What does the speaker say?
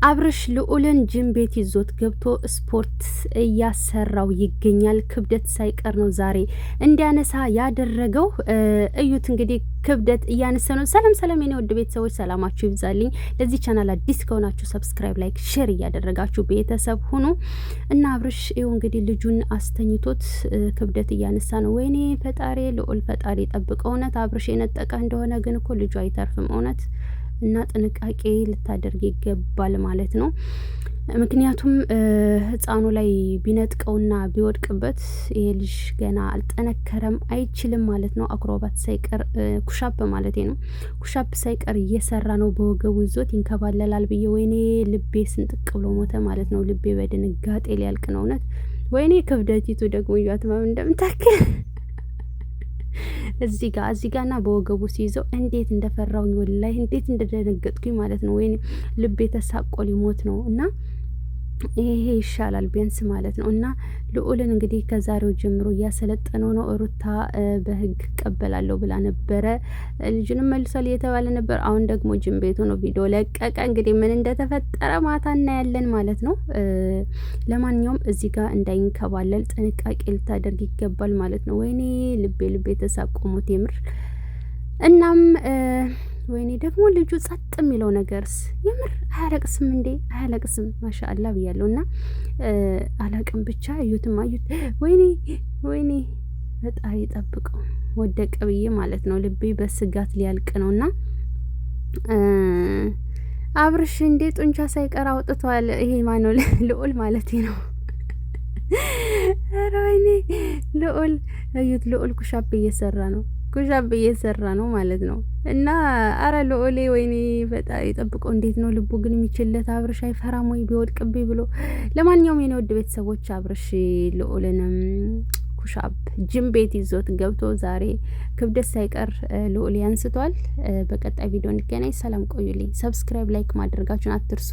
አብርሽ ልዑልን ጅም ቤት ይዞት ገብቶ ስፖርት እያሰራው ይገኛል። ክብደት ሳይቀር ነው ዛሬ እንዲያነሳ ያደረገው። እዩት እንግዲህ ክብደት እያነሳ ነው። ሰላም ሰላም የኔ ውድ ቤተሰቦች ሰላማችሁ ይብዛልኝ። ለዚህ ቻናል አዲስ ከሆናችሁ ሰብስክራይብ፣ ላይክ፣ ሼር እያደረጋችሁ ቤተሰብ ሁኑ እና አብርሽ ይኸው እንግዲህ ልጁን አስተኝቶት ክብደት እያነሳ ነው። ወይኔ ፈጣሪ ልዑል ፈጣሪ ጠብቀው። እውነት አብርሽ የነጠቀ እንደሆነ ግን እኮ ልጁ አይተርፍም እውነት እና ጥንቃቄ ልታደርግ ይገባል ማለት ነው። ምክንያቱም ህፃኑ ላይ ቢነጥቀውና ቢወድቅበት ይሄ ልጅ ገና አልጠነከረም አይችልም ማለት ነው። አክሮባት ሳይቀር ኩሻፕ ማለት ነው። ኩሻፕ ሳይቀር እየሰራ ነው። በወገቡ ይዞት ይንከባለላል ብዬ ወይኔ ልቤ ስንጥቅ ብሎ ሞተ ማለት ነው። ልቤ በድንጋጤ ሊያልቅ ነው እውነት። ወይኔ ክብደቲቱ ደግሞ እያትማም እንደምታክል እዚህ ጋርና በወገቡ ሲይዘው እንዴት እንደፈራውኝ ወላሂ እንዴት እንደደነገጥኩኝ ማለት ነው። ወይኔ ልቤ ተሳቆ ሊሞት ነው እና ይሄ ይሻላል ቢያንስ ማለት ነው። እና ልዑልን እንግዲህ ከዛሬው ጀምሮ እያሰለጠነው ነው። ሩታ በህግ ቀበላለሁ ብላ ነበረ። ልጁንም መልሷል እየተባለ ነበር። አሁን ደግሞ ጅም ቤቱ ነው ቪዲዮ ለቀቀ። እንግዲህ ምን እንደተፈጠረ ማታ እናያለን ማለት ነው። ለማንኛውም እዚህ ጋር እንዳይንከባለል ጥንቃቄ ልታደርግ ይገባል ማለት ነው። ወይኔ ልቤ ተሳቆሙት የምር። እናም ወይኔ ደግሞ ልጁ ጸጥ የሚለው ነገርስ የምር አያለቅስም እንዴ? አያለቅስም። ማሻአላ ብያለሁ። እና አላቅም ብቻ እዩትማ እዩት። ወይኔ ፈጣሪ ጠብቀው። ወደቀ ብዬ ማለት ነው። ልቤ በስጋት ሊያልቅ ነውና አብርሽ እንዴ ጡንቻ ሳይቀር አውጥቷል። ይሄ ማነው? ልዑል ማለት ነው። ኧረ ወይኔ ልዑል እዩት። ልዑል ኩሻፕ እየሰራ ነው ማለት ነው። እና አረ ልዑሌ ወይኔ ፈጣሪ ጠብቀው። እንዴት ነው ልቡ ግን የሚችለት? አብርሽ አይፈራም ወይ ቢወድቅብኝ ብሎ። ለማንኛውም የኔ ውድ ቤተሰቦች አብርሽ ልዑልንም ኩሻፕ ጅም ቤት ይዞት ገብቶ ዛሬ ክብደት ሳይቀር ልዑል ያንስቷል። በቀጣይ ቪዲዮ እንገናኝ። ሰላም ቆዩልኝ። ሰብስክራይብ ላይክ ማድረጋችሁን አትርሱ።